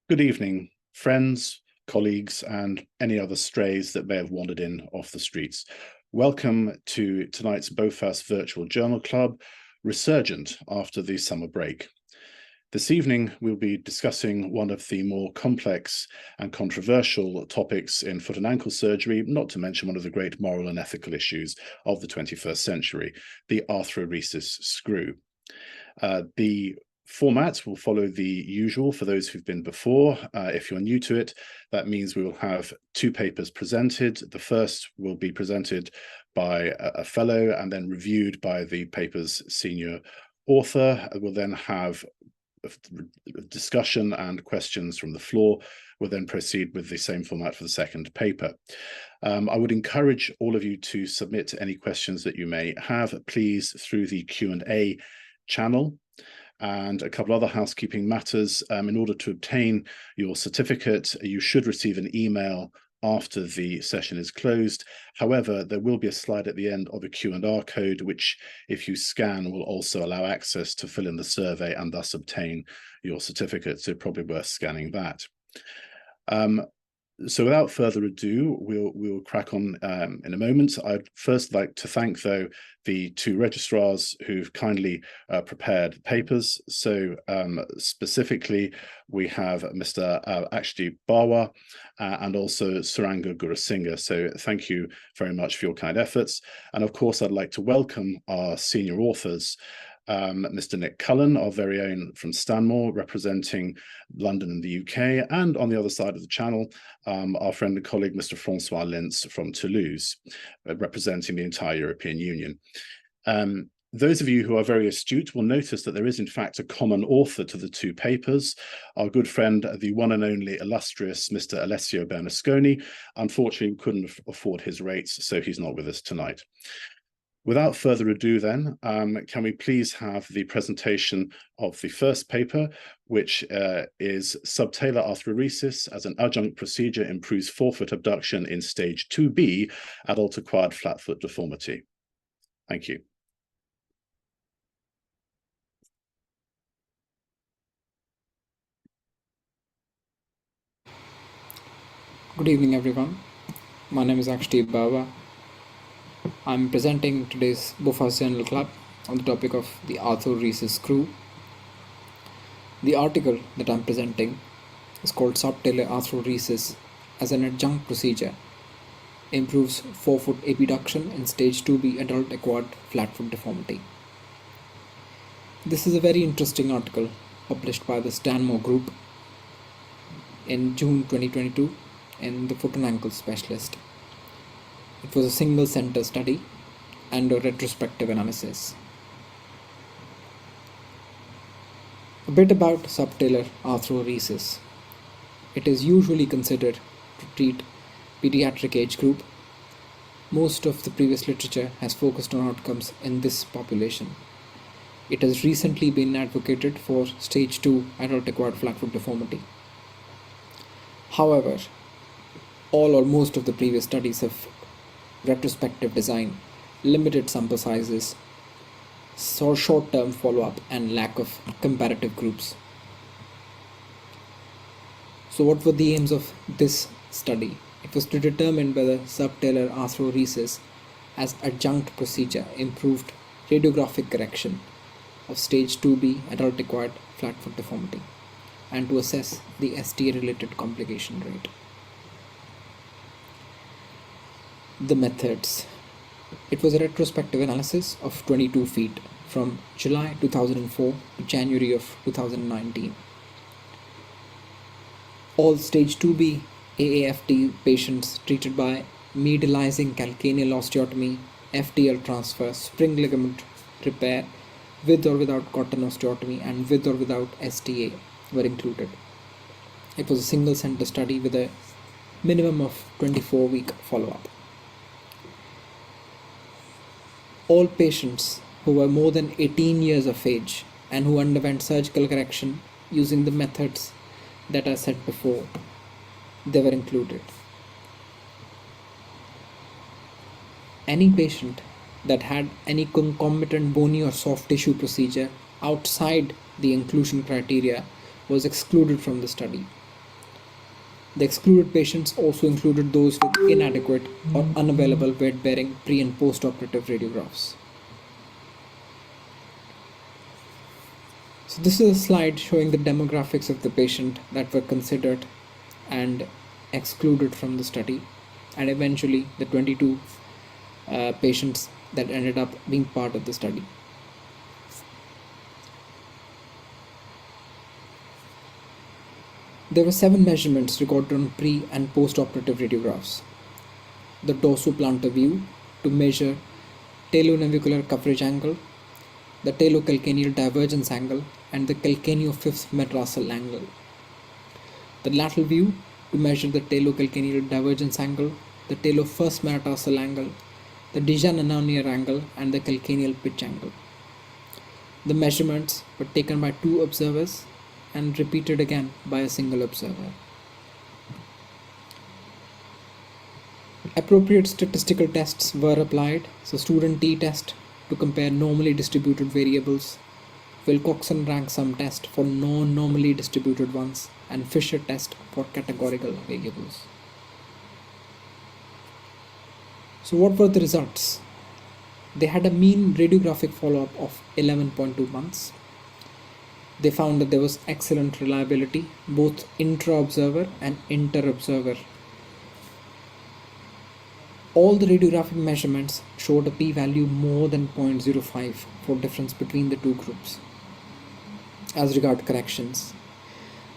Good evening, friends, colleagues, and any other strays that may have wandered in off the streets. Welcome to tonight's BOFAS Virtual Journal Club, resurgent after the summer break. This evening, we'll be discussing one of the more complex and controversial topics in foot and ankle surgery, not to mention one of the great moral and ethical issues of the 21st century, the arthroereisis screw. The format will follow the usual for those who've been before. If you're new to it, that means we will have two papers presented. The first will be presented by a fellow and then reviewed by the paper's senior author. We'll then have a discussion and questions from the floor. We'll then proceed with the same format for the second paper. I would encourage all of you to submit any questions that you may have, please, through the Q&A channel. And a couple other housekeeping matters. In order to obtain your certificate, you should receive an email after the session is closed. However, there will be a slide at the end of a Q&R code, which, if you scan, will also allow access to fill in the survey and thus obtain your certificate. So probably worth scanning that. So without further ado, we'll crack on in a moment. I'd first like to thank, though, the two registrars who've kindly prepared papers. So specifically, we have Mr. Akshdeep Bawa and also Suranga Gurusinghe. So thank you very much for your kind efforts. And of course, I'd like to welcome our senior authors, Mr. Nick Cullen, our very own from Stanmore, representing London and the UK, and on the other side of the channel, our friend and colleague, Mr. Francois Lintz from Toulouse, representing the entire European Union. Those of you who are very astute will notice that there is, in fact, a common author to the two papers. Our good friend, the one and only illustrious Mr. Alessio Bernasconi, unfortunately couldn't afford his rates, so he's not with us tonight. Without further ado then, can we please have the presentation of the first paper, which is Subtalar Arthroereisis as an adjunct procedure improves forefoot abduction in stage 2B, adult-acquired flat foot deformity. Thank you. Good evening, everyone. My name is Akshdeep Bawa. I'm presenting today's BOFAS Journal Club on the topic of the arthroereisis screw. The article that I'm presenting is called Subtalar Arthroereisis as an adjunct procedure improves forefoot abduction in stage 2B adult acquired flat foot deformity. This is a very interesting article published by the Stanmore Group in June 2022 in the Foot and Ankle Specialist. It was a single center study and a retrospective analysis. A bit about subtalar arthroereisis. It is usually considered to treat pediatric age group. Most of the previous literature has focused on outcomes in this population. It has recently been advocated for stage 2 adult acquired flat foot deformity. However, all or most of the previous studies have retrospective design, limited sample sizes, short-term follow-up, and lack of comparative groups. So what were the aims of this study? It was to determine whether subtalar arthroereisis as adjunct procedure improved radiographic correction of stage 2B adult acquired flat foot deformity and to assess the STA-related complication rate. The methods. It was a retrospective analysis of 22 feet from July 2004 to January of 2019. All stage 2B AAFT patients treated by medializing calcaneal osteotomy, FTL transfer, spring ligament repair, with or without cotton osteotomy, and with or without STA were included. It was a single center study with a minimum of 24-week follow-up. All patients who were more than 18 years of age and who underwent surgical correction using the methods that I said before, they were included. Any patient that had any concomitant bony or soft tissue procedure outside the inclusion criteria was excluded from the study. The excluded patients also included those with inadequate or unavailable weight-bearing pre- and post-operative radiographs. So this is a slide showing the demographics of the patient that were considered and excluded from the study, and eventually the 22 patients that ended up being part of the study. There were 7 measurements recorded on pre- and post-operative radiographs. The dorsoplantar view to measure talonavicular coverage angle, the talocalcaneal divergence angle, and the calcaneo-fifth metatarsal angle. The lateral view to measure the talocalcaneal divergence angle, the talo-first metatarsal angle, the Dijon-Anonier angle, and the calcaneal pitch angle. The measurements were taken by 2 observers and repeated again by a single observer. Appropriate statistical tests were applied, so student t-test to compare normally distributed variables, Wilcoxon rank sum test for non-normally distributed ones, and Fisher test for categorical variables. So what were the results? They had a mean radiographic follow-up of 11.2 months. They found that there was excellent reliability, both intra-observer and inter-observer. All the radiographic measurements showed a p-value more than 0.05 for difference between the two groups as regard corrections.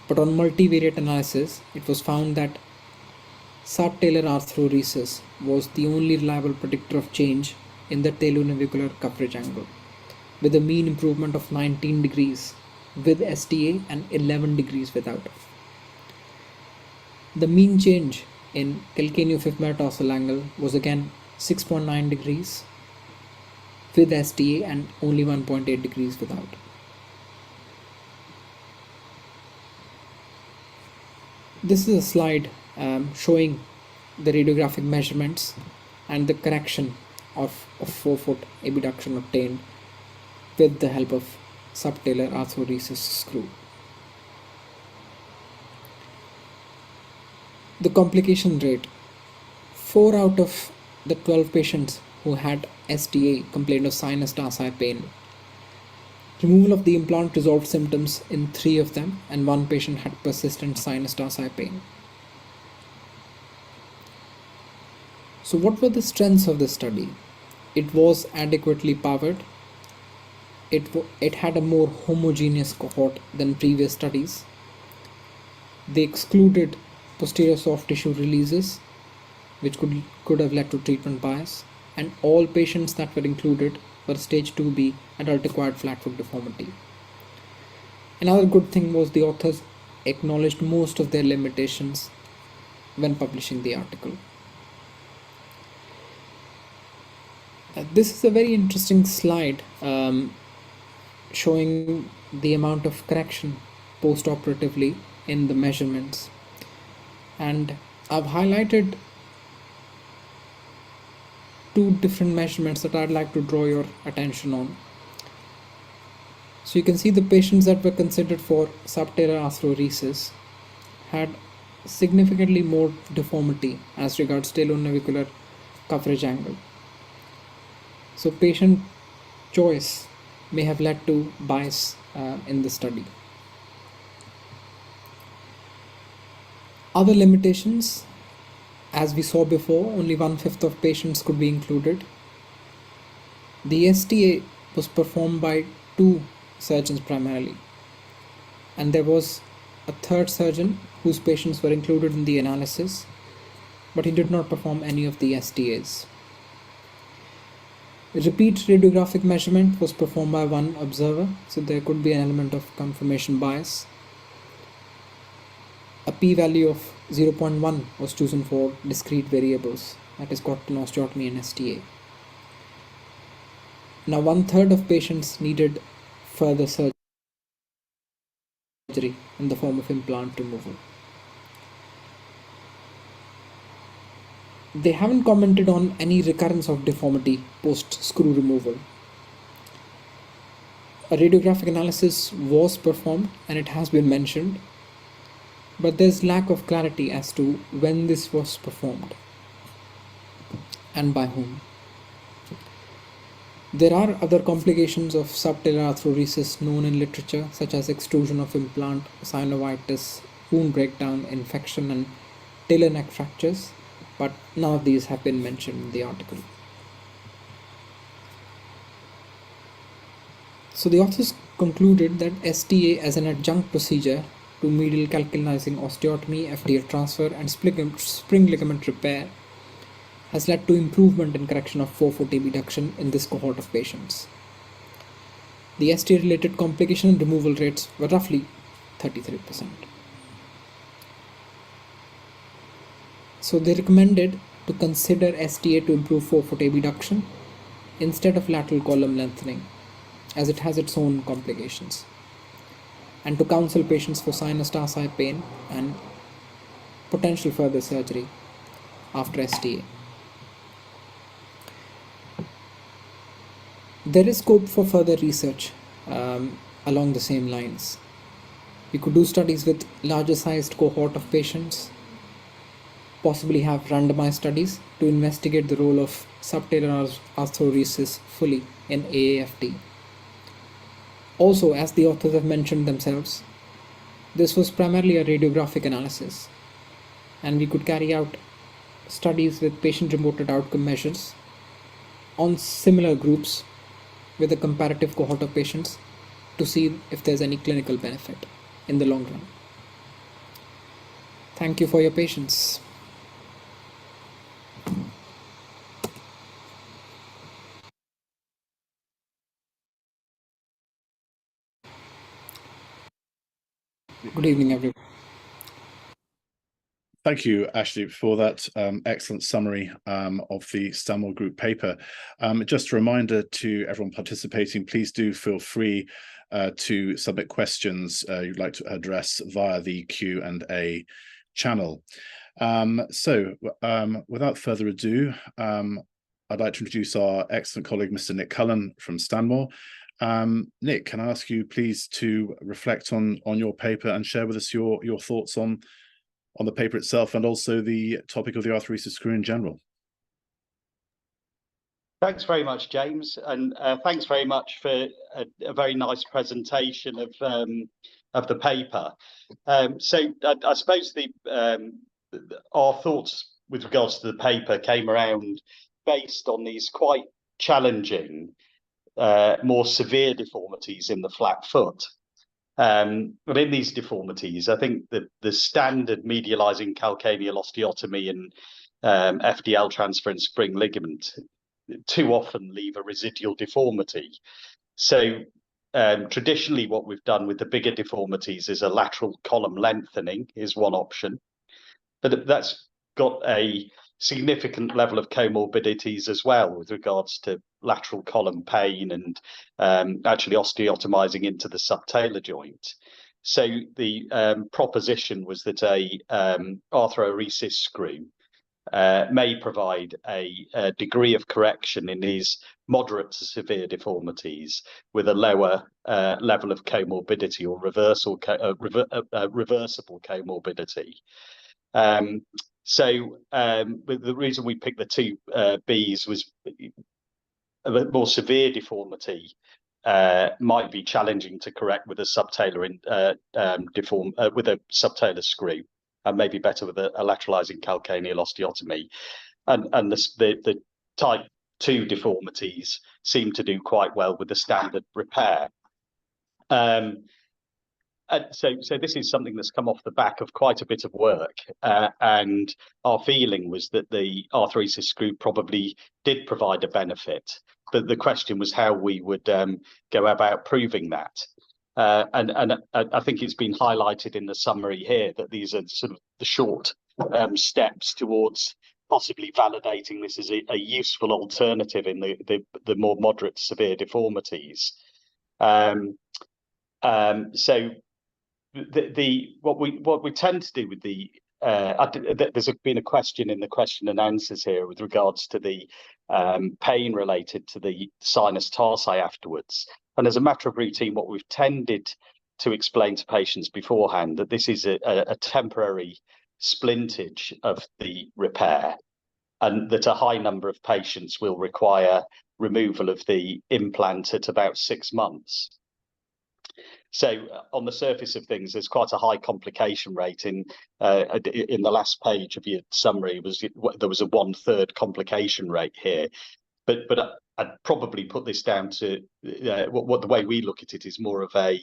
But on multivariate analysis, it was found that subtalar arthroereisis was the only reliable predictor of change in the talonavicular coverage angle, with a mean improvement of 19 degrees with STA and 11 degrees without. The mean change in calcaneo-fifth metatarsal angle was again 6.9 degrees with STA and only 1.8 degrees without. This is a slide showing the radiographic measurements and the correction of 4-foot abduction obtained with the help of subtalar arthroereisis screw. The complication rate: 4 out of the 12 patients who had STA complained of sinus tarsi pain. Removal of the implant resolved symptoms in 3 of them, and 1 patient had persistent sinus tarsi pain. So what were the strengths of the study? It was adequately powered. It had a more homogeneous cohort than previous studies. They excluded posterior soft tissue releases, which could have led to treatment bias, and all patients that were included were stage 2B adult acquired flat foot deformity. Another good thing was the authors acknowledged most of their limitations when publishing the article. This is a very interesting slide showing the amount of correction post-operatively in the measurements, and I've highlighted 2 different measurements that I'd like to draw your attention on. So you can see the patients that were considered for subtalar arthroereisis had significantly more deformity as regards talonavicular coverage angle. So patient choice may have led to bias in the study. Other limitations: as we saw before, only 1/5 of patients could be included. The STA was performed by 2 surgeons primarily, and there was a 3rd surgeon whose patients were included in the analysis, but he did not perform any of the STAs. Repeat radiographic measurement was performed by 1 observer, so there could be an element of confirmation bias. A p-value of 0.1 was chosen for discrete variables, that is cotton osteotomy and STA. Now 1/3 of patients needed further surgery in the form of implant removal. They haven't commented on any recurrence of deformity post screw removal. A radiographic analysis was performed, and it has been mentioned. but there's lack of clarity as to when this was performed and by whom. There are other complications of subtalar arthroeresis known in literature, such as extrusion of implant, synovitis, wound breakdown, infection, and talar neck fractures, but none of these have been mentioned in the article. So the authors concluded that STA as an adjunct procedure to medial calcaneizing osteotomy, FDL transfer, and spring ligament repair has led to improvement in correction of forefoot abduction in this cohort of patients. The STA-related complication and removal rates were roughly 33%. So they recommended to consider STA to improve forefoot abduction instead of lateral column lengthening, as it has its own complications, and to counsel patients for sinus tarsi pain and potential further surgery after STA. There is scope for further research along the same lines. We could do studies with larger sized cohort of patients, possibly have randomized studies to investigate the role of subtalar arthroeresis fully in AAFT. Also, as the authors have mentioned themselves, this was primarily a radiographic analysis, and we could carry out studies with patient-reported outcome measures on similar groups with a comparative cohort of patients to see if there's any clinical benefit in the long run. Thank you for your patience. Good evening, everyone. Thank you, Ashley, for that excellent summary of the Stanmore Group paper. Just a reminder to everyone participating, please do feel free to submit questions you'd like to address via the Q&A channel. Without further ado, I'd like to introduce our excellent colleague, Mr. Nick Cullen from Stanmore. Nick, can I ask you please to reflect on your paper and share with us your thoughts on the paper itself and also the topic of the arthroeresis screw in general? Thanks very much, James, and thanks very much for a very nice presentation of the paper. So I suppose our thoughts with regards to the paper came around based on these quite challenging, more severe deformities in the flat foot. But in these deformities, I think the standard medializing calcaneal osteotomy and FDL transfer and spring ligament too often leave a residual deformity. So traditionally what we've done with the bigger deformities is a lateral column lengthening is one option, but that's got a significant level of comorbidities as well with regards to lateral column pain and actually osteotomizing into the subtalar joint. So the proposition was that a arthroeresis screw may provide a degree of correction in these moderate to severe deformities with a lower level of comorbidity or reversible comorbidity. The reason we picked the two Bs was a bit more severe deformity might be challenging to correct with a subtalar with a subtalar screw, and maybe better with a lateralizing calcaneal osteotomy. And the type 2 deformities seem to do quite well with the standard repair. So this is something that's come off the back of quite a bit of work, and our feeling was that the arthroeresis screw probably did provide a benefit, but the question was how we would go about proving that. And I think it's been highlighted in the summary here that these are sort of the short steps towards possibly validating this as a useful alternative in the more moderate to severe deformities. What we tend to do with there's been a question in the question and answers here with regards to the pain related to the sinus tarsi afterwards. And as a matter of routine, what we've tended to explain to patients beforehand that this is a temporary splintage of the repair, and that a high number of patients will require removal of the implant at about 6 months. So on the surface of things, there's quite a high complication rate. In the last page of your summary, there was a 1/3 complication rate here. But I'd probably put this down to what the way we look at it is more of a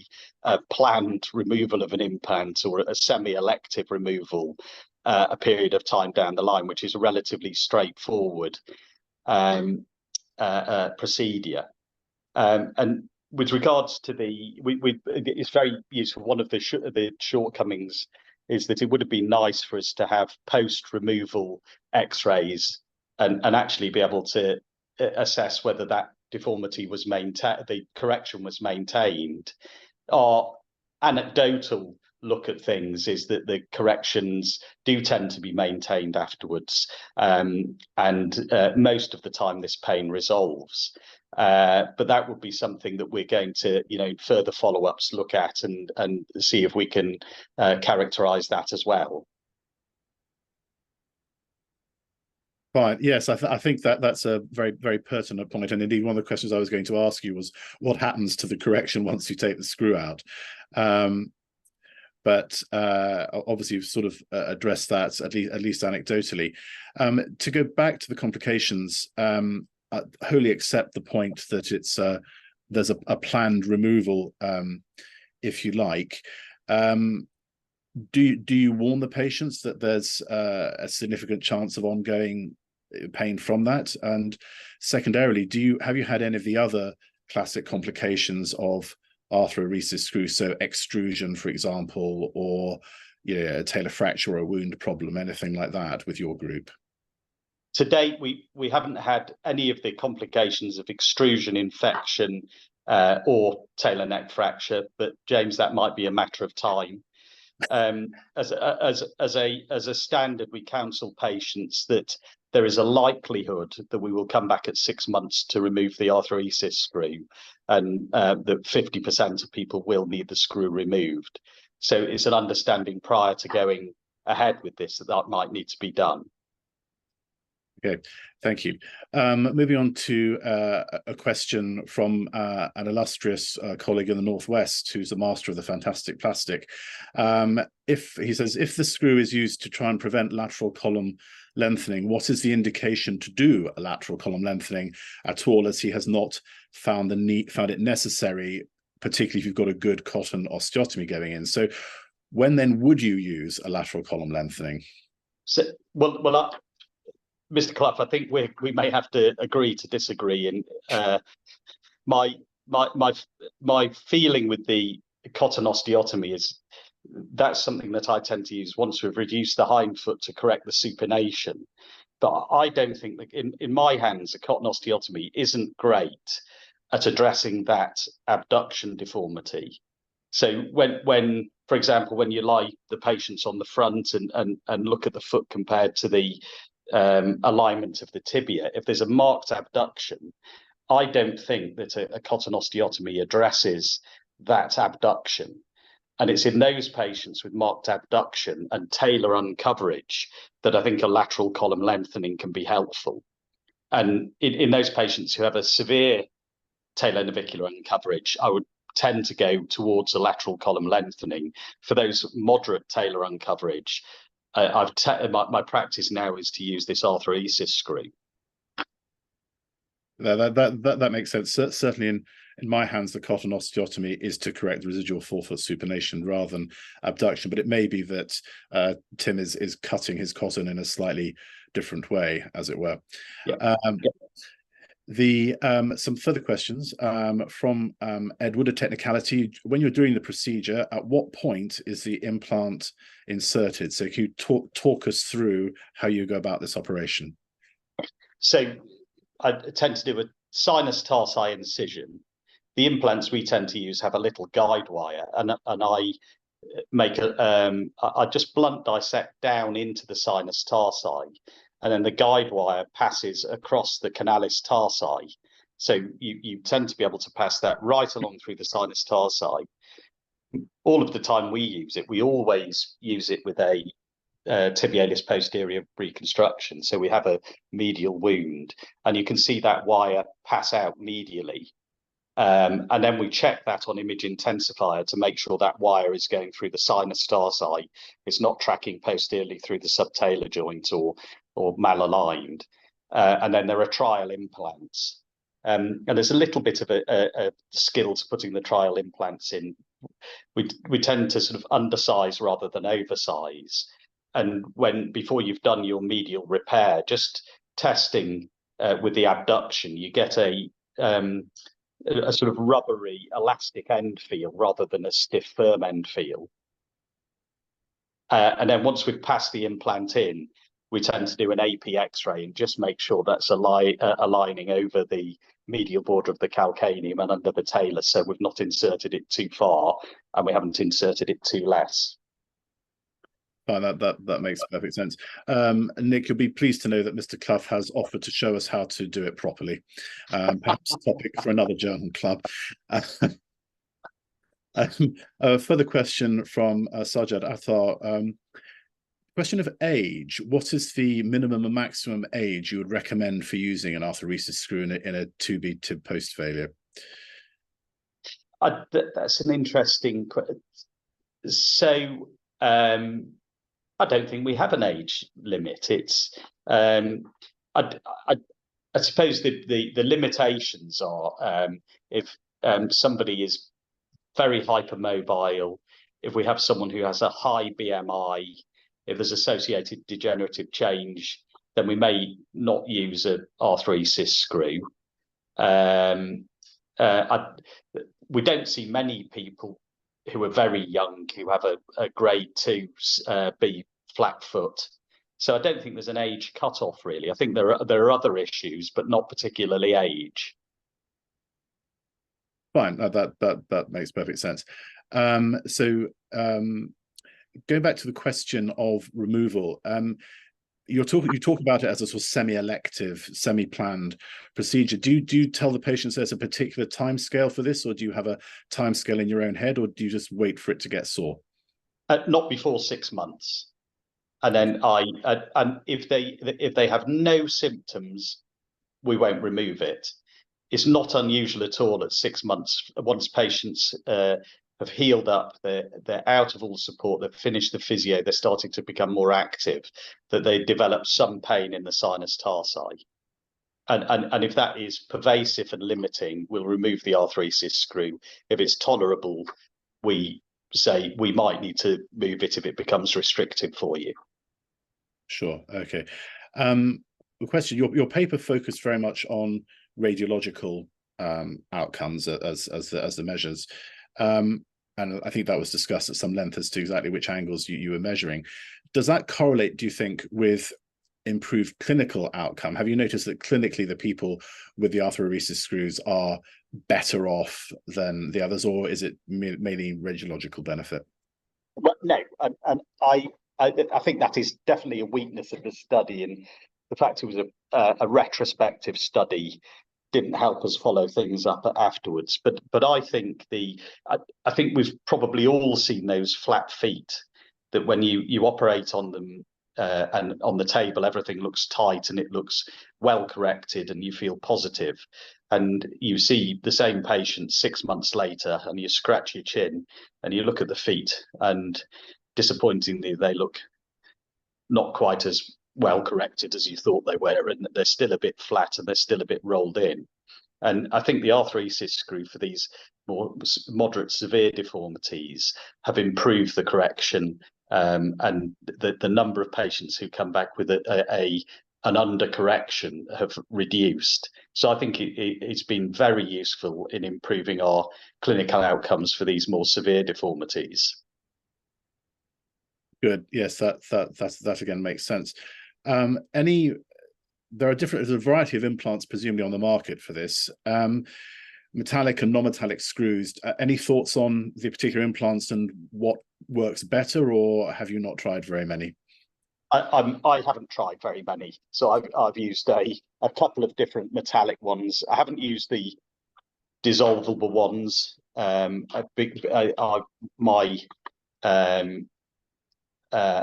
planned removal of an implant, or a semi-elective removal a period of time down the line, which is a relatively straightforward procedure. And with regards to it's very useful. One of the shortcomings is that it would have been nice for us to have post-removal X-rays and actually be able to assess whether that deformity was maintained, the correction was maintained. Our anecdotal look at things is that the corrections do tend to be maintained afterwards, and most of the time this pain resolves. But that would be something that we're going to, further follow-ups look at and see if we can characterize that as well. Fine. Yes, I think that's a very, very pertinent point. And indeed, one of the questions I was going to ask you was what happens to the correction once you take the screw out? But obviously, you've sort of addressed that, at least anecdotally. To go back to the complications, I wholly accept the point that there's a planned removal, if you like. Do you warn the patients that there's a significant chance of ongoing pain from that? And secondarily, have you had any of the other classic complications of arthroeresis screw, so extrusion, for example, or a talar fracture or a wound problem, anything like that with your group? To date, we haven't had any of the complications of extrusion, infection, or talar neck fracture, but James, that might be a matter of time. As a standard, we counsel patients that there is a likelihood that we will come back at 6 months to remove the arthroeresis screw, and that 50% of people will need the screw removed. So it's an understanding prior to going ahead with this that might need to be done. Okay, thank you. Moving on to a question from an illustrious colleague in the Northwest who's the master of the fantastic plastic. He says, if the screw is used to try and prevent lateral column lengthening, what is the indication to do a lateral column lengthening at all, as he has not found it necessary, particularly if you've got a good cotton osteotomy going in? So when then would you use a lateral column lengthening? So, Mr. Clough, I think we may have to agree to disagree. And my feeling with the cotton osteotomy is that's something that I tend to use once we've reduced the hindfoot to correct the supination. But I don't think that in my hands, a cotton osteotomy isn't great at addressing that abduction deformity. So when, for example, when you lie the patients on the front and look at the foot compared to the alignment of the tibia, if there's a marked abduction, I don't think that a cotton osteotomy addresses that abduction. And it's in those patients with marked abduction and talar uncoverage that I think a lateral column lengthening can be helpful. And in those patients who have a severe talar navicular uncoverage, I would tend to go towards a lateral column lengthening. For those moderate talar uncoverage, my practice now is to use this arthroeresis screw. That makes sense. Certainly in my hands, the cotton osteotomy is to correct the residual forefoot supination rather than abduction. But it may be that Tim is cutting his cotton in a slightly different way, as it were. Yeah. Some further questions from Edward, a technicality. When you're doing the procedure, at what point is the implant inserted? So can you talk us through how you go about this operation? So I tend to do a sinus tarsi incision. The implants we tend to use have a little guide wire, and I make I just blunt dissect down into the sinus tarsi, and then the guide wire passes across the canalis tarsi. So you tend to be able to pass that right along through the sinus tarsi. all of the time we use it, we always use it with a tibialis posterior reconstruction. So we have a medial wound, and you can see that wire pass out medially. And then we check that on image intensifier to make sure that wire is going through the sinus tarsi. It's not tracking posteriorly through the subtalar joint or malaligned. And then there are trial implants. And there's a little bit of a skill to putting the trial implants in. We tend to sort of undersize rather than oversize. And before you've done your medial repair, just testing with the abduction, you get a sort of rubbery, elastic end feel rather than a stiff, firm end feel. And then once we've passed the implant in, we tend to do an AP X-ray and just make sure that's aligning over the medial border of the calcaneum and under the talus, so we've not inserted it too far and we haven't inserted it too less. That makes perfect sense. Nick, you'll be pleased to know that Mr. Clough has offered to show us how to do it properly. Perhaps a topic for another journal club. A further question from Sajad Athar. Question of age. What is the minimum and maximum age you would recommend for using an arthroeresis screw in a 2B tib post failure? That's an interesting question. So I don't think we have an age limit. It's I suppose the limitations are if somebody is very hypermobile, if we have someone who has a high BMI, if there's associated degenerative change, then we may not use an arthroesis screw. We don't see many people who are very young who have a grade 2 B flat foot. So I don't think there's an age cutoff really. I think there are other issues, but not particularly age. Fine, that makes perfect sense. Going back to the question of removal, you talk about it as a sort of semi-elective, semi-planned procedure. Do you tell the patients there's a particular time scale for this, or do you have a time scale in your own head, or do you just wait for it to get sore? Not before 6 months, and then and if they have no symptoms, we won't remove it. It's not unusual at all at 6 months. Once patients have healed up, they're out of all support, they've finished the physio, they're starting to become more active, that they develop some pain in the sinus tarsi. And if that is pervasive and limiting, we'll remove the arthroesis screw. If it's tolerable, we say we might need to move it if it becomes restrictive for you. Sure. Okay. The question, your paper focused very much on radiological outcomes as the measures. And I think that was discussed at some length as to exactly which angles you were measuring. Does that correlate, do you think, with improved clinical outcome? Have you noticed that clinically the people with the arthroeresis screws are better off than the others, or is it mainly radiological benefit? Well, no, and I think that is definitely a weakness of the study, and the fact it was a retrospective study didn't help us follow things up afterwards. But I think I think we've probably all seen those flat feet that when you operate on them and on the table, everything looks tight and it looks well corrected and you feel positive. And you see the same patient 6 months later and you scratch your chin and you look at the feet, and disappointingly they look not quite as well corrected as you thought they were, and they're still a bit flat and they're still a bit rolled in. And I think the arthroesis screw for these more moderate severe deformities have improved the correction, and the number of patients who come back with an undercorrection have reduced. So I think it's been very useful in improving our clinical outcomes for these more severe deformities. Good. Yes, that again makes sense. There's a variety of implants presumably on the market for this, metallic and non-metallic screws. Any thoughts on the particular implants and what works better, or have you not tried very many? I haven't tried very many, so I've used a couple of different metallic ones. I haven't used the dissolvable ones,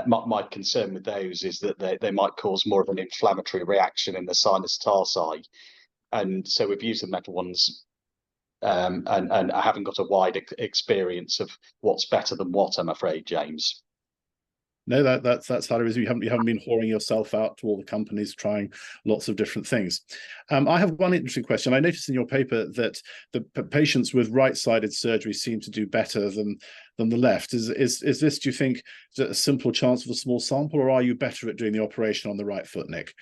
my concern with those is that they might cause more of an inflammatory reaction in the sinus tarsi, and so we've used the metal ones, and I haven't got a wide experience of what's better than what, I'm afraid, James. No, that's how it is. You haven't been whoring yourself out to all the companies trying lots of different things. I have one interesting question. I noticed in your paper that the patients with right-sided surgery seem to do better than the left. Is this, do you think, a simple chance of a small sample, or are you better at doing the operation on the right foot, Nick?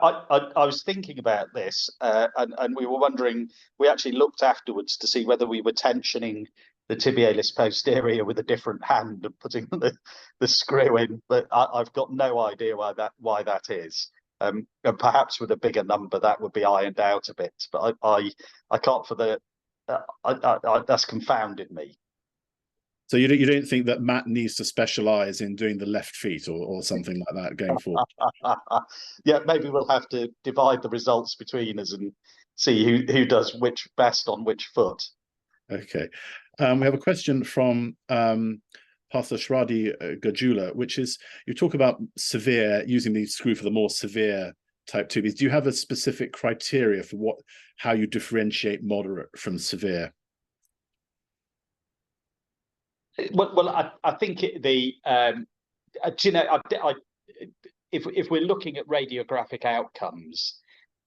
I was thinking about this, and we were wondering. We actually looked afterwards to see whether we were tensioning the tibialis posterior with a different hand and putting the screw in, but I've got no idea why that is. And perhaps with a bigger number that would be ironed out a bit, but I can't for the that's confounded me. So you don't think that Matt needs to specialize in doing the left feet or something like that going forward? Yeah, maybe we'll have to divide the results between us and see who does which best on which foot. Okay. We have a question from Partha Gajula, which is, you talk about using the screw for the more severe type 2Bs. Do you have a specific criteria for how you differentiate moderate from severe? Well, I think if we're looking at radiographic outcomes,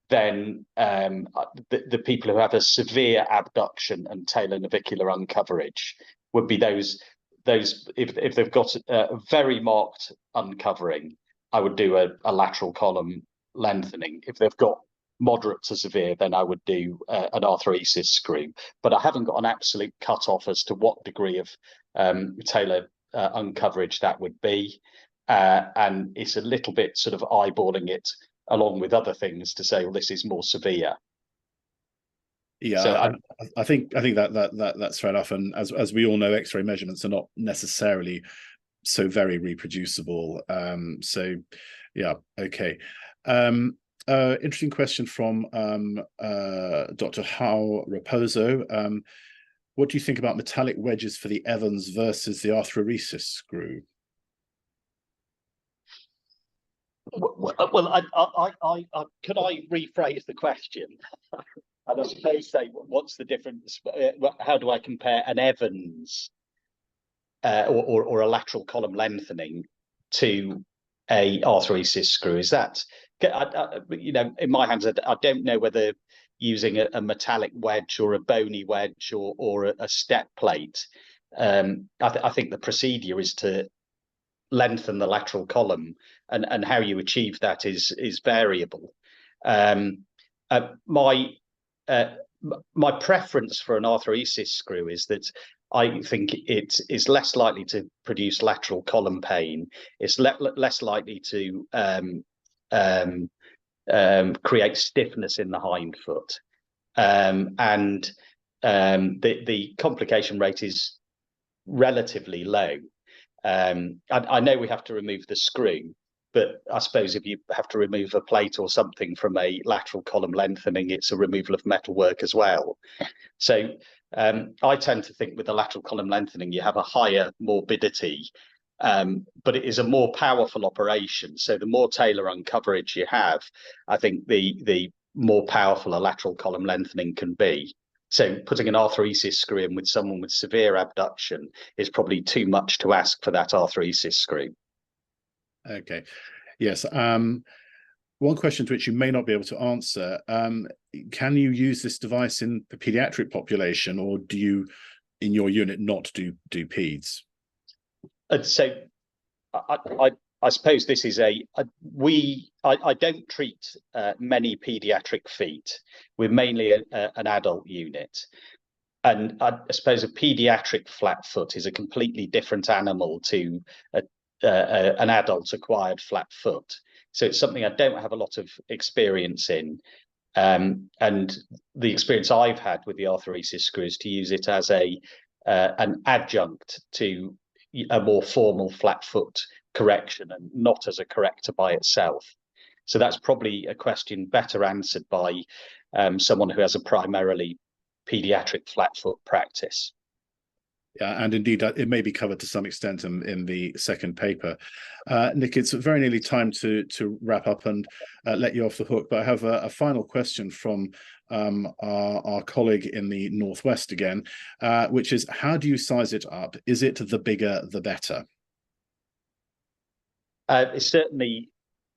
then the people who have a severe abduction and talar navicular uncoverage would be those if they've got a very marked uncovering, I would do a lateral column lengthening. If they've got moderate to severe, then I would do an arthroereisis screw. But I haven't got an absolute cut-off as to what degree of talar uncoverage that would be, and it's a little bit sort of eyeballing it along with other things to say, well, this is more severe. Yeah, so I think that's fair enough. And as we all know, X-ray measurements are not necessarily so very reproducible. So yeah, okay. Interesting question from Dr. Hao Raposo. What do you think about metallic wedges for the Evans versus the arthroereisis screw? Well, could I rephrase the question? And I suppose say, what's the difference? How do I compare an Evans or a lateral column lengthening to a arthroereisis screw? Is that, in my hands, I don't know whether using a metallic wedge or a bony wedge or a step plate. I think the procedure is to lengthen the lateral column, and how you achieve that is variable. My preference for an arthroereisis screw is that I think it is less likely to produce lateral column pain. It's less likely to create stiffness in the hind foot, and the complication rate is relatively low. I know we have to remove the screw, but I suppose if you have to remove a plate or something from a lateral column lengthening, it's a removal of metalwork as well. So I tend to think with the lateral column lengthening, you have a higher morbidity, but it is a more powerful operation. So the more talar uncoverage you have, I think the more powerful a lateral column lengthening can be. So putting an arthroereisis screw in with someone with severe abduction is probably too much to ask for that arthroereisis screw. Okay, yes. One question to which you may not be able to answer, can you use this device in the pediatric population, or do you, in your unit, not do peds? So I suppose this is I don't treat many pediatric feet. We're mainly an adult unit. And I suppose a pediatric flat foot is a completely different animal to an adult acquired flat foot. So it's something I don't have a lot of experience in. And the experience I've had with the arthroereisis screw is to use it as an adjunct to a more formal flat foot correction, and not as a corrector by itself. So that's probably a question better answered by someone who has a primarily paediatric flat foot practice. Yeah, and indeed, it may be covered to some extent in the second paper. Nick, it's very nearly time to wrap up and let you off the hook, but I have a final question from our colleague in the Northwest again, which is, how do you size it up? Is it the bigger, the better? It's certainly,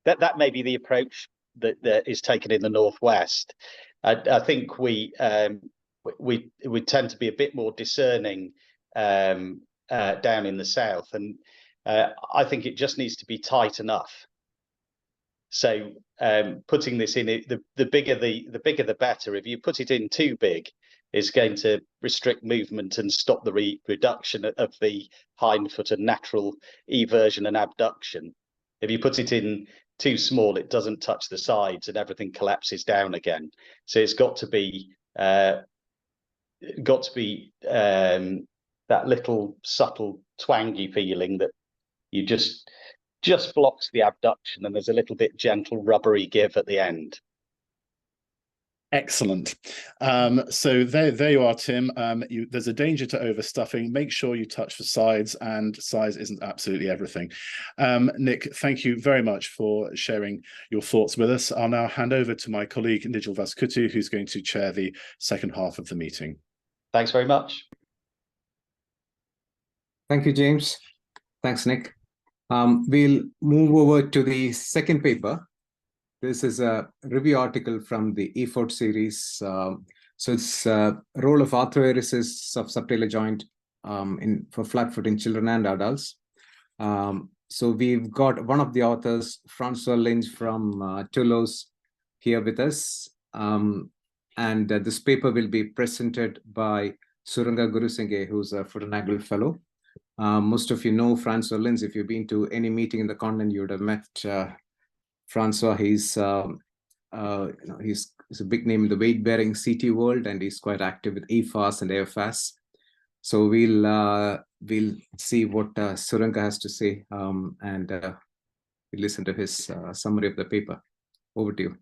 that may be the approach that is taken in the Northwest. I think we tend to be a bit more discerning down in the South, and I think it just needs to be tight enough. So putting this in, the bigger the better. If you put it in too big, it's going to restrict movement and stop the reduction of the hindfoot and natural eversion and abduction. If you put it in too small, it doesn't touch the sides and everything collapses down again. So it's got to be that little subtle twangy feeling that you just blocks the abduction, and there's a little bit gentle rubbery give at the end. Excellent. So there you are, Tim. There's a danger to overstuffing. Make sure you touch the sides, and size isn't absolutely everything. Nick, thank you very much for sharing your thoughts with us. I'll now hand over to my colleague, Nigel Vaskutu, who's going to chair the second half of the meeting. Thanks very much. Thank you, James. Thanks, Nick. We'll move over to the second paper. This is a review article from the E4 series. So it's role of arthroereisis of subtalar joint for flat foot in children and adults. So we've got one of the authors, Francois Lintz from Toulouse, here with us. And this paper will be presented by Suranga Gurusinghe, who's a foot and ankle fellow. Most of you know Francois Lintz. If you've been to any meeting in the continent, you would have met Francois. He's a big name in the weight-bearing CT world, and he's quite active with EFAS and AFAS. So we'll see what Suranga has to say, and we'll listen to his summary of the paper. Over to you.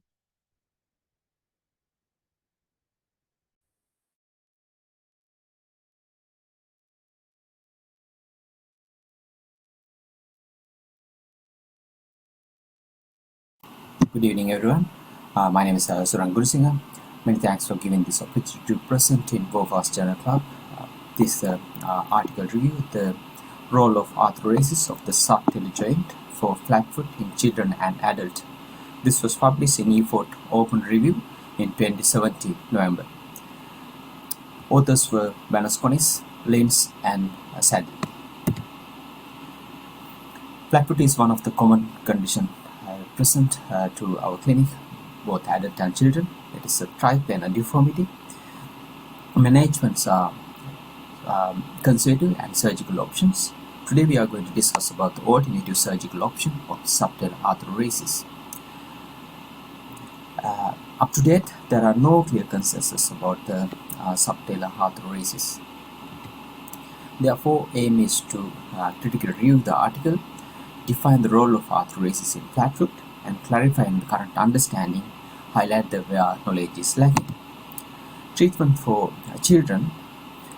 Good evening, everyone. My name is Suranga Gurusinghe. Many thanks for giving this opportunity to present in BOFAS Journal Club. This article review the role of arthroereisis of the subtalar joint for flat foot in children and adults. This was published in E4 Open Review in 2017 November. Authors were Vanasconis, Lintz, and Sadie. Flat foot is one of the common conditions present to our clinic, both adult and children. It is a triplanar deformity. Managements are conservative and surgical options. Today we are going to discuss about the alternative surgical option of subtalar arthroereisis. Up to date, there are no clear consensus about the subtalar arthroereisis. Therefore, aim is to critically review the article, define the role of arthroereisis in flat foot, and clarifying the current understanding, highlight the where knowledge is lacking. Treatment for children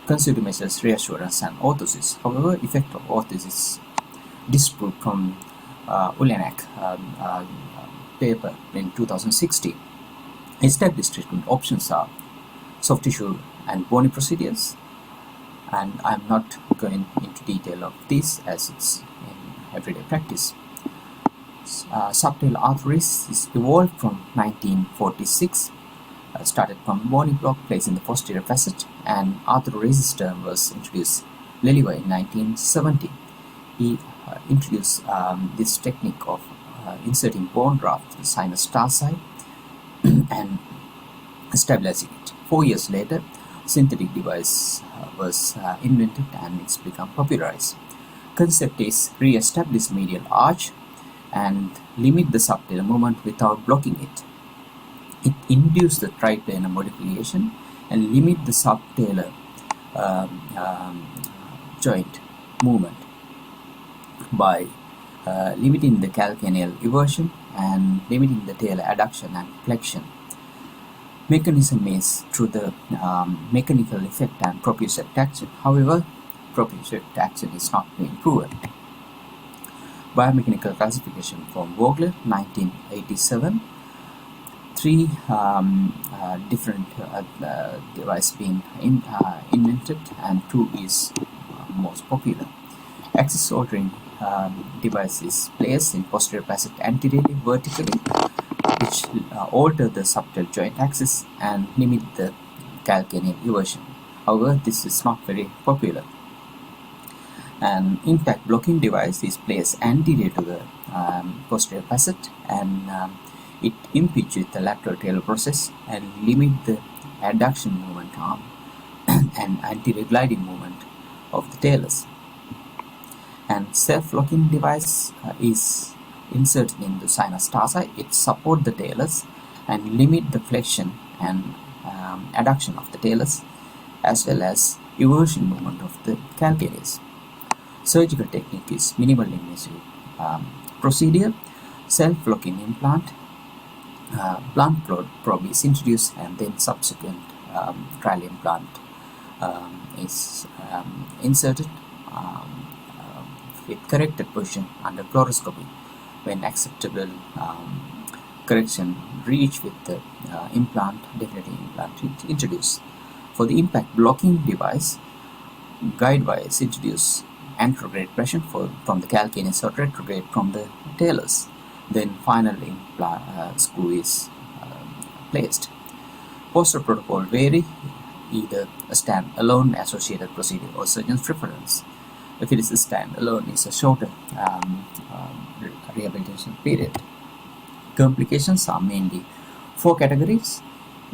consider measures reassurance and orthosis. However, effect of orthosis disproved from Ulenak paper in 2016. Established treatment options are soft tissue and bony procedures, and I'm not going into detail of this as it's in everyday practice. Subtalar arthroereisis evolved from 1946, started from bony block placed in the posterior facet, and arthroereisis term was introduced Leliwa in 1970. He introduced this technique of inserting bone graft to the sinus tarsi and stabilizing it. 4 years later, synthetic device was invented and it's become popularized. Concept is re-establish medial arch and limit the subtalar movement without blocking it. It induced the triplanar modification and limit the subtalar joint movement by limiting the calcaneal eversion and limiting the talar adduction and flexion. Mechanism is through the mechanical effect and proprioceptive action. However, proprioceptive action is not being proven. Biomechanical classification from Vogler, 1987. Three different devices being invented, and two is most popular. Axis altering device is placed in posterior facet anteriorly vertically, which alter the subtle joint axis and limit the calcaneal eversion. However, this is not very popular. An impact blocking device is placed anterior to the posterior facet, and it impedes with the lateral tail process and limit the adduction movement arm and anterior gliding movement of the talus. And self-locking device is inserted in the sinus tarsi. It supports the talus and limit the flexion and adduction of the talus, as well as eversion movement of the calcaneus. Surgical technique is minimal invasive procedure. Self-locking implant, blunt probe is introduced, and then subsequent trial implant is inserted with corrected position under fluoroscopy. When acceptable correction reached with the implant, definitely implant introduced. For the impact blocking device, guide wire is introduced, anterograde pressure from the calcaneus or retrograde from the talus. Then finally screw is placed. Posture protocol vary, either a stand-alone associated procedure or surgeon's preference. If it is a stand-alone, it's a shorter rehabilitation period. Complications are mainly 4 categories: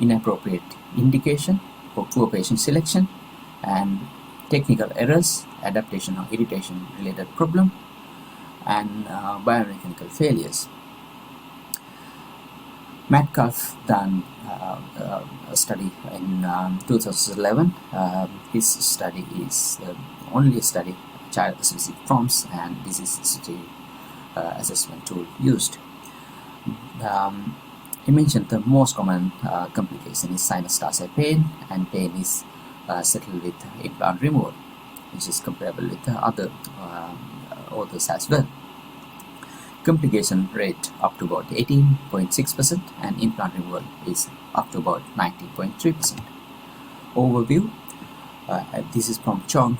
inappropriate indication, for poor patient selection, and technical errors, adaptation or irritation related problem, and biomechanical failures. Metcalf done a study in 2011. His study is only a study child-specific forms, and this is the assessment tool used. He mentioned the most common complication is sinus tarsi pain, and pain is settled with implant removal, which is comparable with the other authors as well. Complication rate up to about 18.6%, and implant removal is up to about 19.3%. Overview. This is from Chong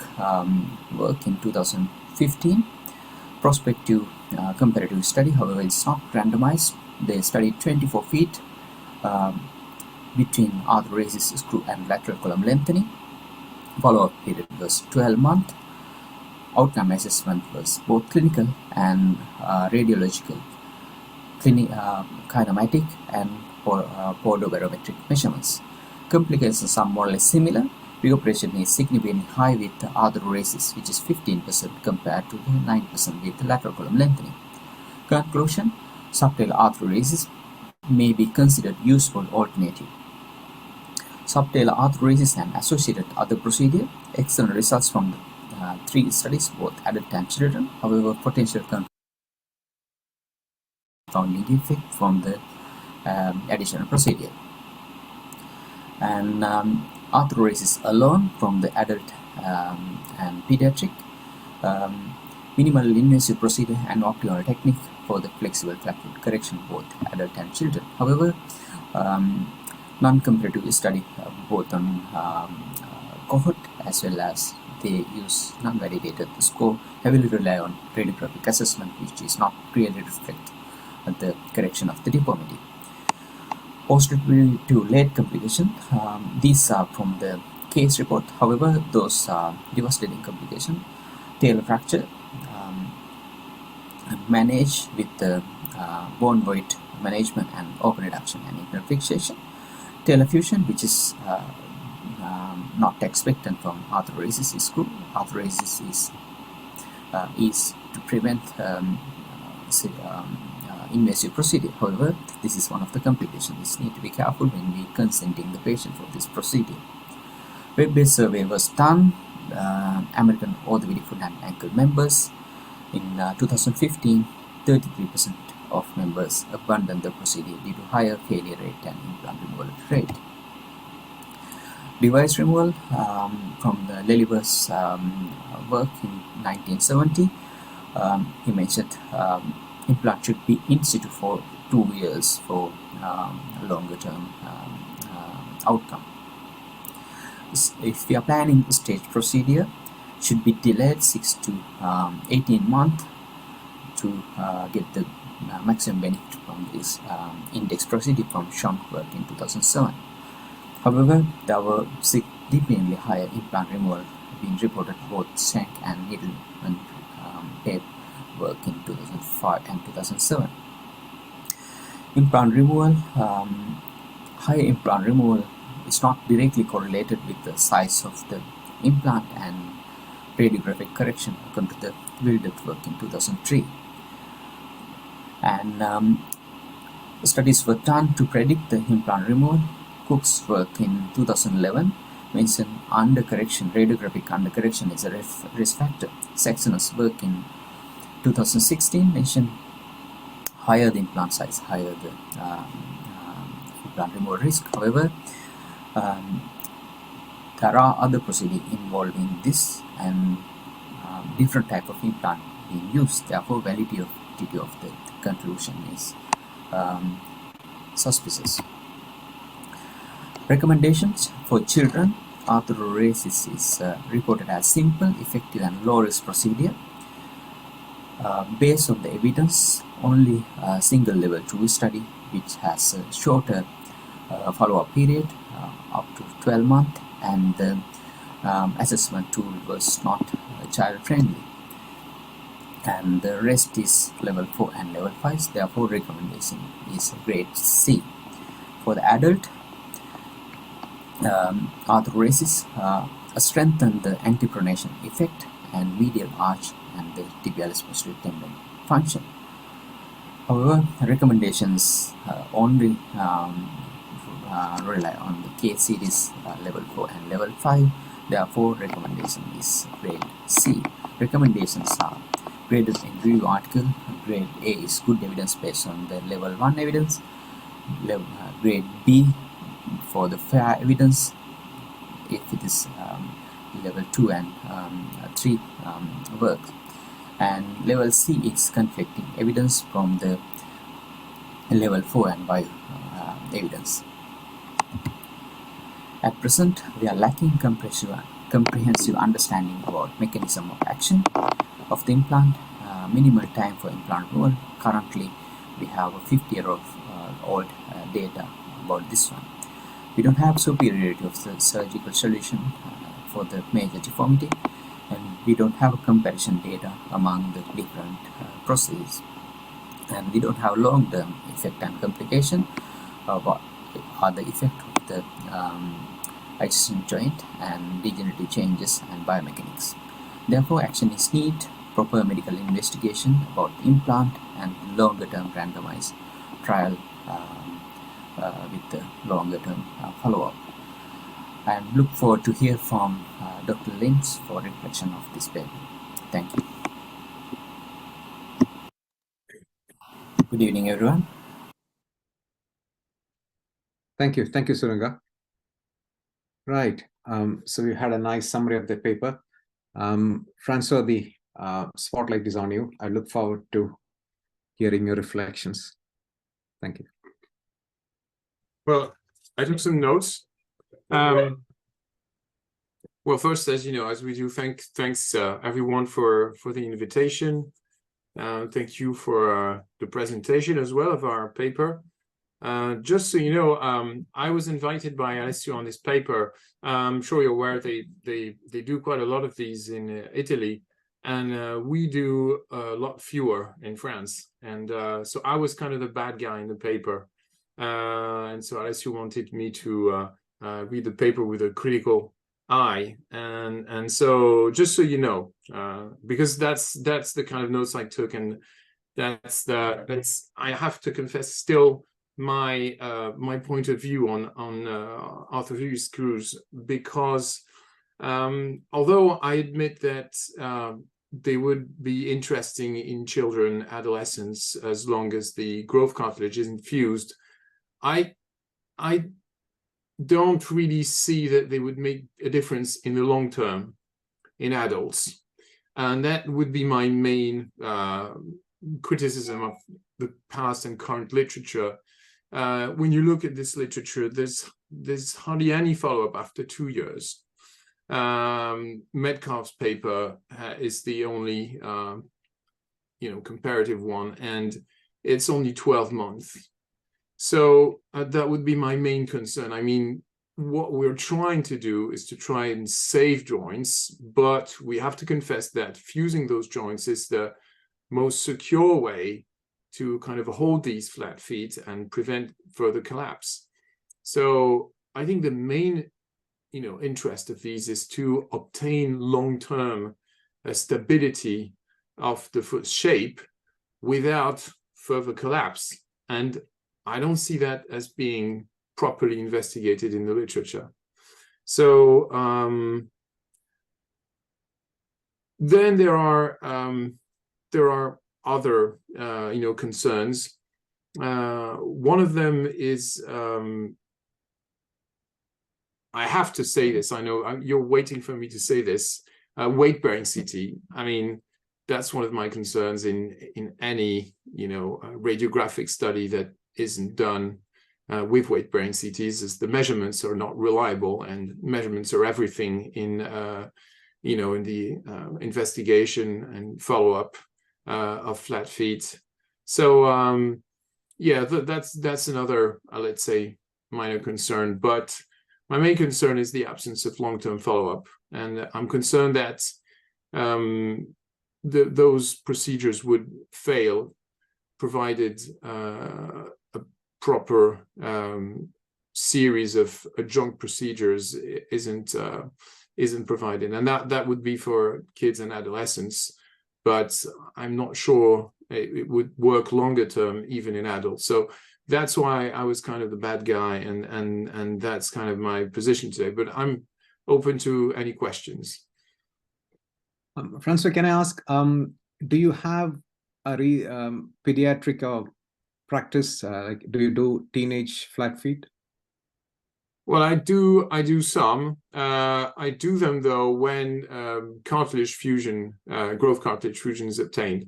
work in 2015. Prospective comparative study, however, it's not randomized. They studied 24 feet between arthroereisis screw and lateral column lengthening. Follow-up period was 12 months. Outcome assessment was both clinical and radiological, kinematic and podobarometric measurements. Complications are more or less similar. Reoperation is significantly high with the arthroereisis, which is 15% compared to the 9% with the lateral column lengthening. Conclusion: subtalar arthroereisis may be considered useful alternative. Subtalar arthroereisis and associated other procedure. Excellent results from the 3 studies, both adult and children. However, potential confounding effect from the additional procedure. And arthroereisis alone from the adult and pediatric. Minimal invasive procedure and optimal technique for the flexible flat-foot correction, both adult and children. However, non-comparative study both on cohort as well as they use non-validated score, heavily rely on radiographic assessment, which is not really reflect the correction of the deformity. Posterior to late complication, these are from the case report. However, those are devastating complication. Talar fracture, managed with the bone void management and open reduction and internal fixation. Talar fusion, which is not expected from arthroereisis screw. Arthroereisis is to prevent invasive procedure. However, this is one of the complications. We need to be careful when we consenting the patient for this procedure. Web-based survey was done. American Orthopedic Foot and Ankle members in 2015. 33% of members abandoned the procedure due to higher failure rate and implant removal rate. Device removal from the Leliver's work in 1970, he mentioned implant should be in situ for 2 years for longer term outcome. If we are planning a staged procedure, should be delayed 6 to 18 months to get the maximum benefit from this index procedure from Schonk work in 2007. However, there were significantly higher implant removal being reported both shank and needle and tape work in 2005 and 2007. Implant removal, higher implant removal is not directly correlated with the size of the implant and radiographic correction according to the Wildert work in 2003. And studies were done to predict the implant removal. Cook's work in 2011 mentioned undercorrection, radiographic undercorrection is a risk factor. Saxon's work in 2016 mentioned higher the implant size, higher the implant removal risk. However, there are other procedures involved in this and different type of implant being used. Therefore, validity of the conclusion is suspicious. Recommendations for children. Arthroereisis is reported as simple, effective and low-risk procedure. Based on the evidence, only a single level 2 study which has a shorter follow-up period up to 12 months, and the assessment tool was not child-friendly. And the rest is level 4 and level 5. Therefore, recommendation is grade C. For the adult, arthroereisis strengthened the antepronation effect and medial arch and the tibialis posterior tendon function. However, recommendations only rely on the case series level 4 and level 5. Therefore, recommendation is grade C. Recommendations are graded in review article. Grade A is good evidence based on the level 1 evidence. Grade B for the fair evidence if it is level 2 and 3 work, and level C is conflicting evidence from the level 4 and 5 evidence. At present, we are lacking comprehensive understanding about mechanism of action of the implant, minimal time for implant removal. Currently, we have a 50-year-old data about this one. We don't have superiority of the surgical solution for the major deformity, and we don't have comparison data among the different procedures, and we don't have long-term effect and complication of what are the effect of the adjacent joint and degenerative changes and biomechanics. Therefore, action is needed, proper medical investigation about implant and longer-term randomized trial with the longer-term follow-up. And look forward to hear from Dr. Lintz for reflection of this paper. Thank you. Good evening, everyone. Thank you, Suranga. Right. So we had a nice summary of the paper. Francois, the spotlight is on you. I look forward to hearing your reflections. Thank you. Well, I took some notes. Well, first, as you know, as we do, thanks everyone for the invitation. Thank you for the presentation as well of our paper. Just so you know, I was invited by Alessio on this paper. I'm sure you're aware they do quite a lot of these in Italy, and we do a lot fewer in France. And so I was kind of the bad guy in the paper. And so Alessio wanted me to read the paper with a critical eye, and so just so you know, because that's the kind of notes I took, and that's I have to confess still my my point of view on arthroereisis screws, because although I admit that they would be interesting in children, adolescents, as long as the growth cartilage isn't fused. I don't really see that they would make a difference in the long term in adults. And that would be my main criticism of the past and current literature. When you look at this literature, there's hardly any follow-up after 2 years. Metcalf's paper is the only comparative one, and it's only 12 months. So that would be my main concern. I mean, what we're trying to do is to try and save joints, but we have to confess that fusing those joints is the most secure way to kind of hold these flat feet and prevent further collapse. So I think the main interest of these is to obtain long-term stability of the foot shape without further collapse. And I don't see that as being properly investigated in the literature. So then there are other concerns. One of them is, I have to say this, I know you're waiting for me to say this, weight-bearing CT. I mean, that's one of my concerns in any radiographic study that isn't done with weight-bearing CTs, is the measurements are not reliable, and measurements are everything in the investigation and follow-up of flat feet. So yeah, that's another let's say minor concern, but my main concern is the absence of long-term follow-up, and I'm concerned that those procedures would fail provided a proper series of adjunct procedures isn't provided, and that would be for kids and adolescents, but I'm not sure it would work longer term even in adults. So that's why I was kind of the bad guy, and that's kind of my position today, but I'm open to any questions. Francois, can I ask, do you have a pediatric practice? Like, do you do teenage flat feet? Well, I do some. I do them though when cartilage fusion, growth cartilage fusion is obtained.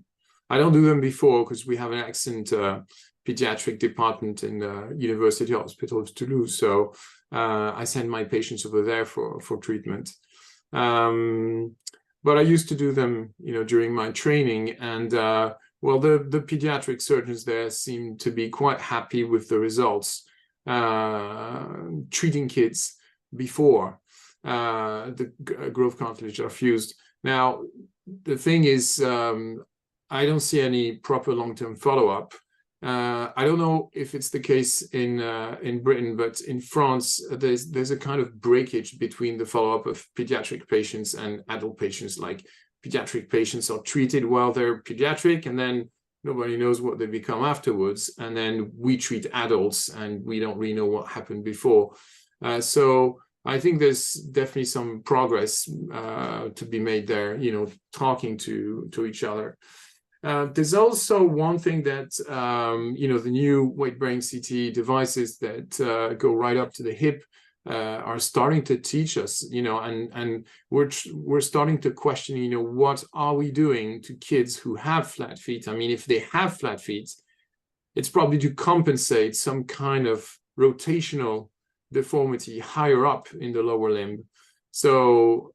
I don't do them before because we have an excellent pediatric department in the University Hospital of Toulouse. So I send my patients over there for treatment. But I used to do them, during my training, and well, the pediatric surgeons there seem to be quite happy with the results, treating kids before the growth cartilage are fused. Now, the thing is, I don't see any proper long-term follow-up. I don't know if it's the case in Britain, but in France, there's a kind of breakage between the follow-up of pediatric patients and adult patients. Like, pediatric patients are treated while they're pediatric, and then nobody knows what they become afterwards. And then we treat adults, and we don't really know what happened before. So I think there's definitely some progress to be made there, talking to each other. There's also one thing that, the new weight-bearing CT devices that go right up to the hip are starting to teach us, and we're starting to question, what are we doing to kids who have flat feet? I mean, if they have flat feet, it's probably to compensate some kind of rotational deformity higher up in the lower limb. So,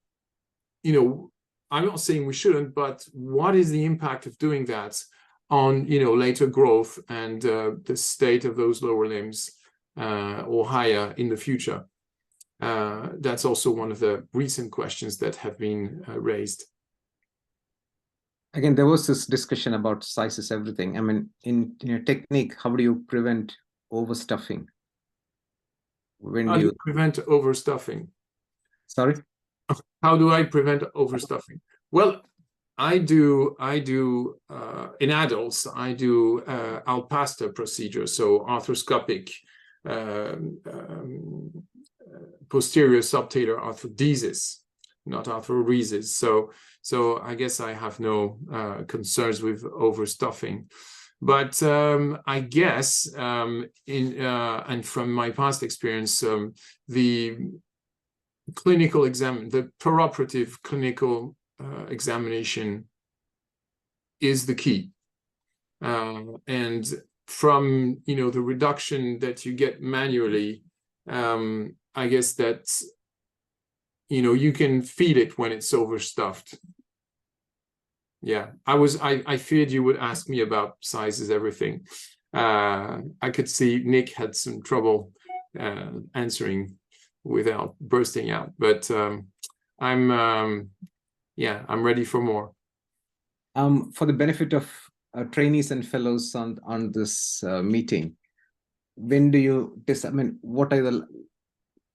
I'm not saying we shouldn't, but what is the impact of doing that on, later growth and the state of those lower limbs or higher in the future? That's also one of the recent questions that have been raised. Again, there was this discussion about size is everything. I mean, in your technique, how do you prevent overstuffing? How do you prevent overstuffing? Sorry? How do I prevent overstuffing? Well, I do in adults, I do Alpasta procedure, so arthroscopic posterior subtalar arthrodesis, not arthroeresis. So I guess I have no concerns with overstuffing. But I guess and from my past experience, the clinical exam, the preoperative clinical examination is the key. And from the reduction that you get manually, I guess that you can feel it when it's overstuffed. Yeah, I feared you would ask me about sizes, everything. I could see Nick had some trouble answering without bursting out, but I'm ready for more. For the benefit of trainees and fellows on this meeting, when do you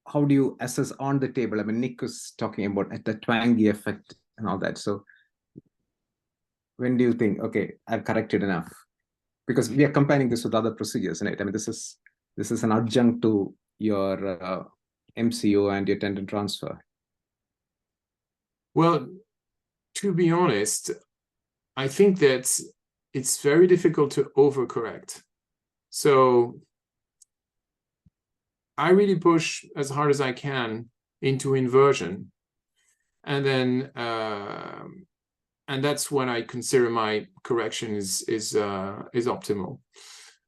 how do you assess on the table? I mean, Nick was talking about the twangy effect and all that. So when do you think, okay, I've corrected enough? Because we are comparing this with other procedures, right? I mean, this is an adjunct to your MCO and your tendon transfer. Well, to be honest, I think that it's very difficult to overcorrect. So I really push as hard as I can into inversion, and then and that's when I consider my correction is optimal.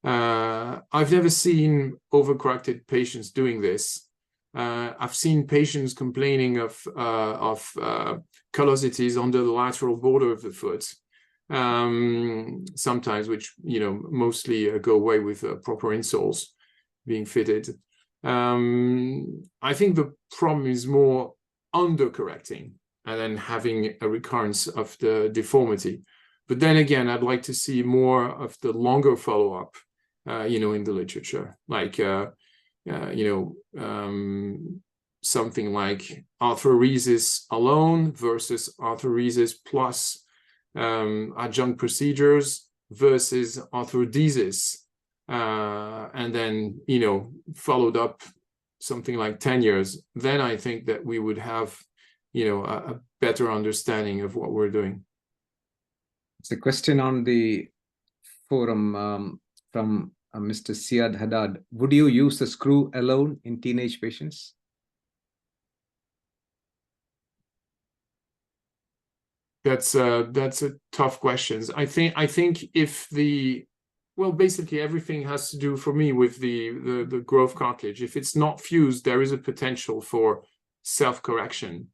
I've never seen overcorrected patients doing this. I've seen patients complaining of callosities under the lateral border of the foot, sometimes, which mostly go away with proper insoles being fitted. I think the problem is more undercorrecting and then having a recurrence of the deformity. But then again, I'd like to see more of the longer follow-up, in the literature, like, something like arthroeresis alone versus arthroeresis plus adjunct procedures versus arthrodesis, and then, followed up something like 10 years. Then I think that we would have a better understanding of what we're doing. It's a question on the forum from Mr. Siad Haddad. Would you use the screw alone in teenage patients? That's a tough question. I think if basically everything has to do for me with the growth cartilage. If it's not fused, there is a potential for self-correction.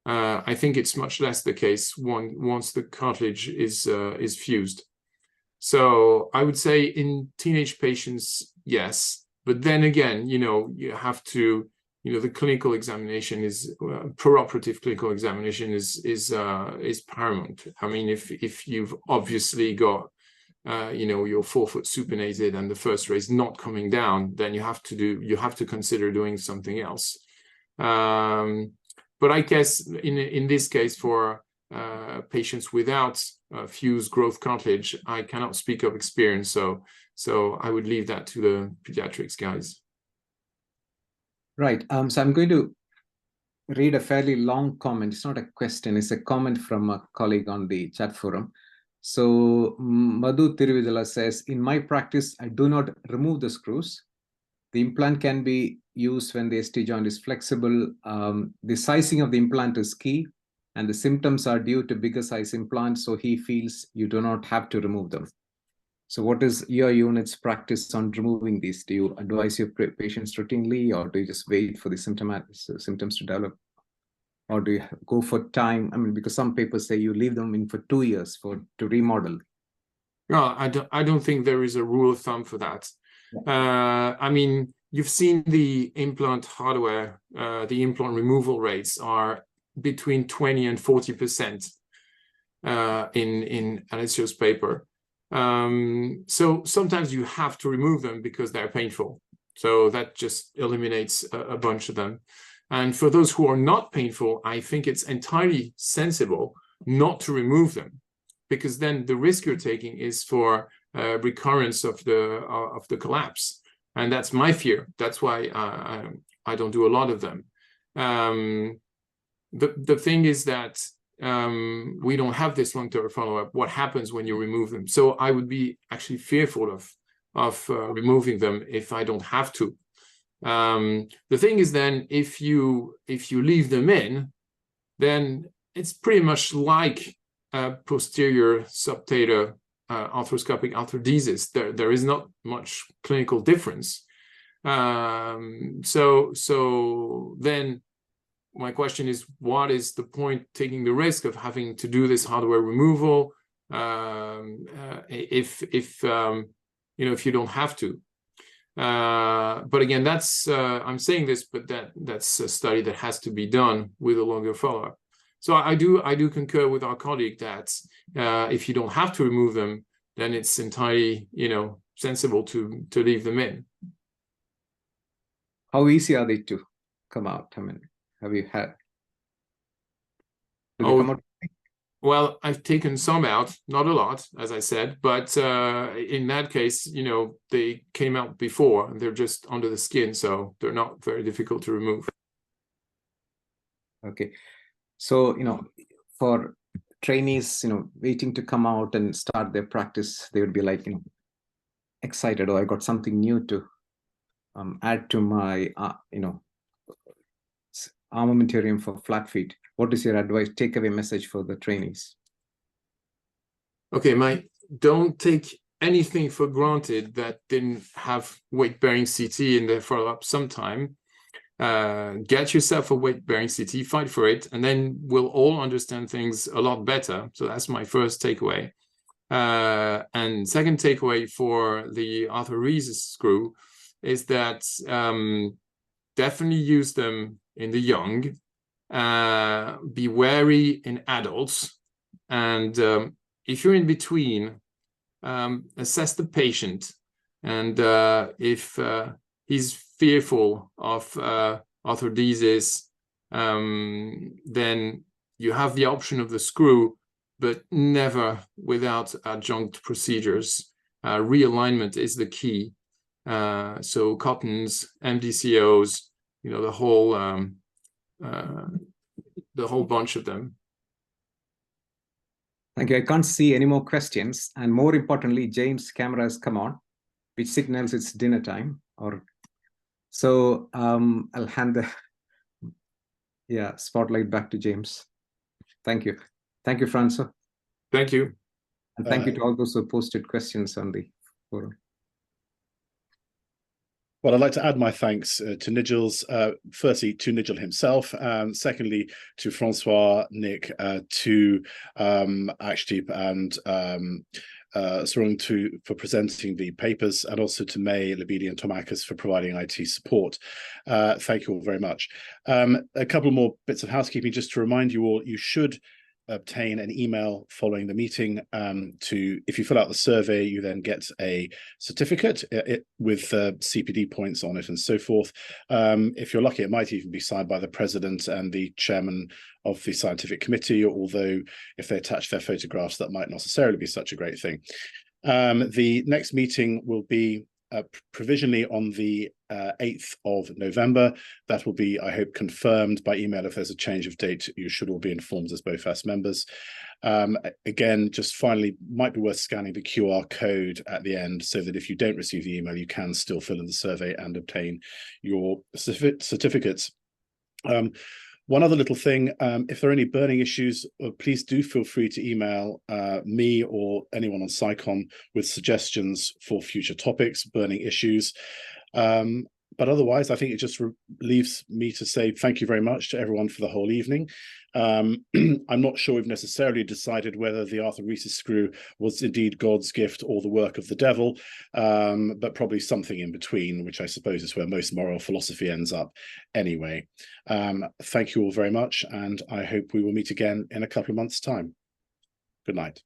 I think it's much less the case once the cartilage is fused. So I would say in teenage patients, yes. But then again, you have to, the clinical examination is preoperative clinical examination is paramount. I mean, if you've obviously got your forefoot supinated and the first ray is not coming down, then you have to consider doing something else. But I guess in this case, for patients without fused growth cartilage, I cannot speak of experience, so I would leave that to the pediatrics guys. Right. So I'm going to read a fairly long comment. It's not a question, it's a comment from a colleague on the chat forum. So Madhu Thiruvidala says, in my practice, I do not remove the screws. The implant can be used when the ST joint is flexible. The sizing of the implant is key, and the symptoms are due to bigger size implants, so he feels you do not have to remove them. So what is your unit's practice on removing these? Do you advise your patients routinely, or do you just wait for the symptoms to develop? Or do you go for time? I mean, because some papers say you leave them in for 2 years to remodel. No, I don't think there is a rule of thumb for that. I mean, you've seen the implant hardware, the implant removal rates are between 20 and 40% in Alessio's paper. So sometimes you have to remove them because they're painful. So that just eliminates a bunch of them. And for those who are not painful, I think it's entirely sensible not to remove them, because then the risk you're taking is for recurrence of the collapse. And that's my fear. That's why I don't do a lot of them. the thing is that we don't have this long-term follow-up. What happens when you remove them? So I would be actually fearful of removing them if I don't have to. The thing is then, if you leave them in, then it's pretty much like posterior subtalar arthroscopic arthrodesis. There is not much clinical difference. So then my question is, what is the point taking the risk of having to do this hardware removal if you don't have to? But again, that's I'm saying this, but that's a study that has to be done with a longer follow-up. So I do concur with our colleague that if you don't have to remove them, then it's entirely sensible to leave them in. How easy are they to come out? I mean, have you had? Do they come out? Well, I've taken some out, not a lot, as I said, but in that case, they came out before and they're just under the skin, so they're not very difficult to remove. Okay. So, for trainees, waiting to come out and start their practice, they would be like, excited, oh, I got something new to add to my, armamentarium for flat feet. What is your advice, takeaway message for the trainees? Okay, don't take anything for granted that didn't have weight-bearing CT in their follow-up sometime. Get yourself a weight-bearing CT, fight for it, and then we'll all understand things a lot better. So that's my first takeaway. And second takeaway for the arthroereisis screw is that definitely use them in the young. Be wary in adults, and if you're in between, assess the patient, and if he's fearful of arthrodesis, then you have the option of the screw, but never without adjunct procedures. Realignment is the key. So cottons, MDCOs, the whole bunch of them. Thank you. I can't see any more questions. And more importantly, James' camera has come on, which signals it's dinner time. So I'll hand the spotlight back to James. Thank you. Thank you, Francois. Thank you. And thank you to all those who posted questions on the forum. Well, I'd like to add my thanks to Nigel's, firstly to Nigel himself, secondly to Francois, Nick, to Akshdeep and Surang for presenting the papers, and also to May, Labidi and Tomakis for providing IT support. Thank you all very much. A couple more bits of housekeeping just to remind you all, you should obtain an email following the meeting if you fill out the survey, you then get a certificate with CPD points on it and so forth. If you're lucky, it might even be signed by the president and the chairman of the scientific committee, although if they attach their photographs, that might not necessarily be such a great thing. The next meeting will be provisionally on the 8th of November. That will be, I hope, confirmed by email. If there's a change of date, you should all be informed as BOFAS members. Again, just finally, might be worth scanning the QR code at the end so that if you don't receive the email, you can still fill in the survey and obtain your certificates. One other little thing, if there are any burning issues, please do feel free to email me or anyone on SciComm with suggestions for future topics, burning issues. But otherwise, I think it just leaves me to say thank you very much to everyone for the whole evening. I'm not sure we've necessarily decided whether the arthroereisis screw was indeed God's gift or the work of the devil, but probably something in between, which I suppose is where most moral philosophy ends up anyway. Thank you all very much, and I hope we will meet again in a couple of months' time. Good night.